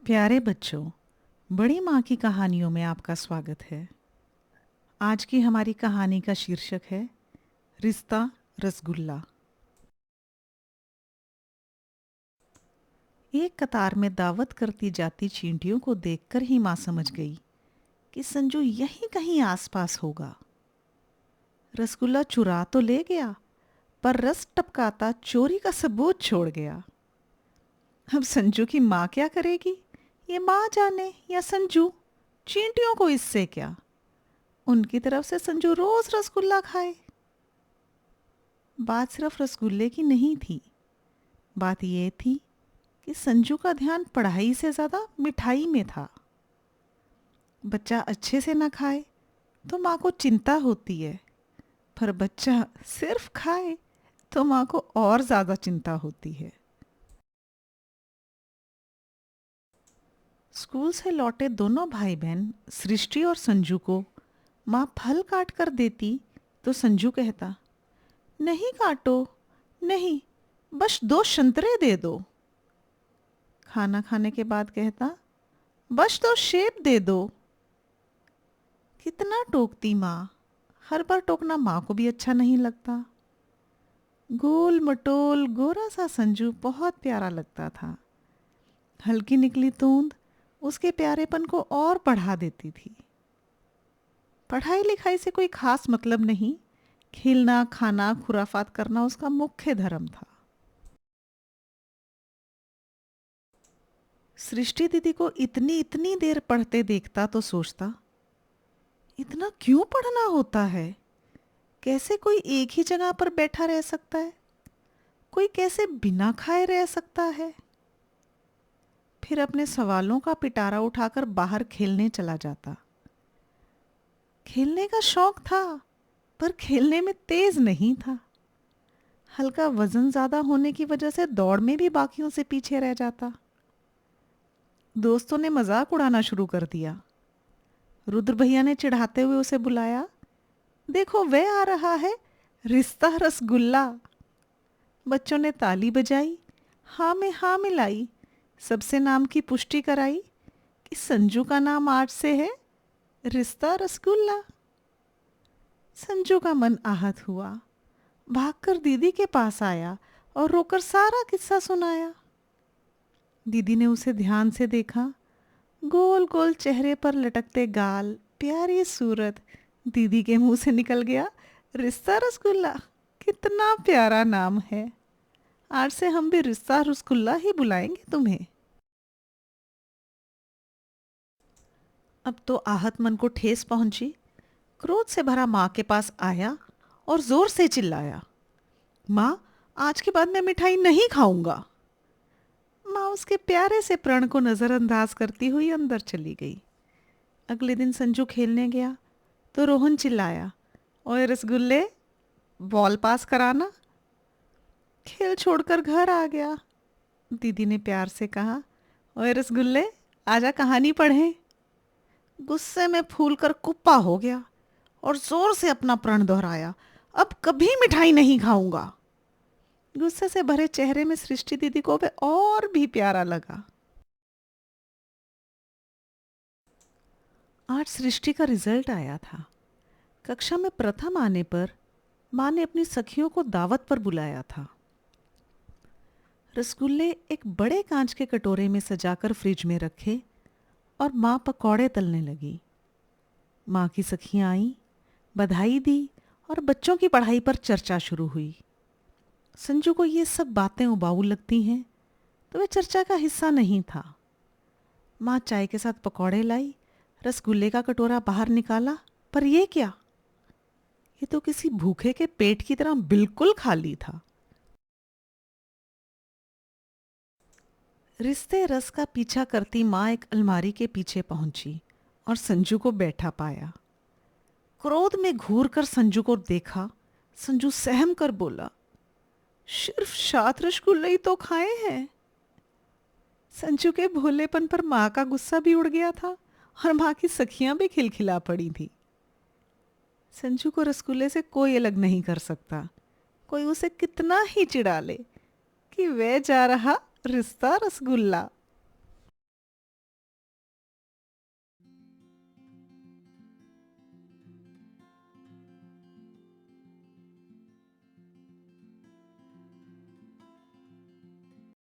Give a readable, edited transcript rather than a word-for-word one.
प्यारे बच्चों, बड़ी माँ की कहानियों में आपका स्वागत है। आज की हमारी कहानी का शीर्षक है रिश्ता रसगुल्ला। एक कतार में दावत करती जाती चींटियों को देखकर ही माँ समझ गई कि संजू यहीं कहीं आसपास होगा। रसगुल्ला चुरा तो ले गया, पर रस टपकाता चोरी का सबूत छोड़ गया। अब संजू की माँ क्या करेगी, ये माँ जाने या संजू। चींटियों को इससे क्या, उनकी तरफ से संजू रोज रसगुल्ला खाए। बात सिर्फ रसगुल्ले की नहीं थी। बात यह थी कि संजू का ध्यान पढ़ाई से ज़्यादा मिठाई में था। बच्चा अच्छे से ना खाए तो माँ को चिंता होती है, पर बच्चा सिर्फ खाए तो माँ को और ज़्यादा चिंता होती है। स्कूल से लौटे दोनों भाई बहन सृष्टि और संजू को माँ फल काट कर देती तो संजू कहता, नहीं काटो, नहीं, बस 2 संतरे दे दो। खाना खाने के बाद कहता, बस 2 सेब दे दो। कितना टोकती माँ, हर बार टोकना माँ को भी अच्छा नहीं लगता। गोल मटोल गोरा सा संजू बहुत प्यारा लगता था। हल्की निकली तूंद उसके प्यारेपन को और बढ़ा देती थी। पढ़ाई लिखाई से कोई खास मतलब नहीं, खेलना खाना खुराफात करना उसका मुख्य धर्म था। सृष्टि दीदी को इतनी इतनी देर पढ़ते देखता तो सोचता, इतना क्यों पढ़ना होता है? कैसे कोई एक ही जगह पर बैठा रह सकता है? कोई कैसे बिना खाए रह सकता है? फिर अपने सवालों का पिटारा उठाकर बाहर खेलने चला जाता। खेलने का शौक था, पर खेलने में तेज नहीं था। हल्का वजन ज्यादा होने की वजह से दौड़ में भी बाकियों से पीछे रह जाता। दोस्तों ने मजाक उड़ाना शुरू कर दिया। रुद्र भैया ने चिढ़ाते हुए उसे बुलाया, देखो वह आ रहा है, रिश्ता रसगुल्ला। बच्चों ने ताली बजाई, हाँ में हाँ मिलाई, सबसे नाम की पुष्टि कराई कि संजू का नाम आज से है रिश्ता रसगुल्ला। संजू का मन आहत हुआ, भागकर दीदी के पास आया और रोकर सारा किस्सा सुनाया। दीदी ने उसे ध्यान से देखा। गोल गोल चेहरे पर लटकते गाल, प्यारी सूरत। दीदी के मुंह से निकल गया, रिश्ता रसगुल्ला, कितना प्यारा नाम है। आज से हम भी रिश्ता रसगुल्ला ही बुलाएंगे तुम्हें। अब तो आहत मन को ठेस पहुंची। क्रोध से भरा माँ के पास आया और जोर से चिल्लाया, माँ, आज के बाद मैं मिठाई नहीं खाऊंगा। माँ उसके प्यारे से प्रण को नजरअंदाज करती हुई अंदर चली गई। अगले दिन संजू खेलने गया तो रोहन चिल्लाया, ओए रसगुल्ले, बॉल पास कराना। खेल छोड़कर घर आ गया। दीदी ने प्यार से कहा, ओए रसगुल्ले, आजा कहानी पढ़ें। गुस्से में फूलकर कुप्पा हो गया और जोर से अपना प्रण दोहराया, अब कभी मिठाई नहीं खाऊंगा। गुस्से से भरे चेहरे में सृष्टि दीदी को वह और भी प्यारा लगा। आज सृष्टि का रिजल्ट आया था। कक्षा में प्रथम आने पर माँ ने अपनी सखियों को दावत पर बुलाया था। रसगुल्ले एक बड़े कांच के कटोरे में सजाकर फ्रिज में रखे और माँ पकौड़े तलने लगी। माँ की सखियाँ आईं, बधाई दी और बच्चों की पढ़ाई पर चर्चा शुरू हुई। संजू को ये सब बातें उबाऊ लगती हैं, तो वह चर्चा का हिस्सा नहीं था। माँ चाय के साथ पकौड़े लाई, रसगुल्ले का कटोरा बाहर निकाला, पर यह क्या? ये तो किसी भूखे के पेट की तरह बिल्कुल खाली था। रिश्ते रस का पीछा करती माँ एक अलमारी के पीछे पहुंची और संजू को बैठा पाया। क्रोध में घूर कर संजू को देखा। संजू सहम कर बोला, सिर्फ 7 रसगुल्ले ही तो खाए हैं। संजू के भोलेपन पर माँ का गुस्सा भी उड़ गया था और माँ की सखियां भी खिलखिला पड़ी थी। संजू को रसगुल्ले से कोई अलग नहीं कर सकता, कोई उसे कितना ही चिढ़ा ले कि वह जा रहा रिश्ता रसगुल्ला।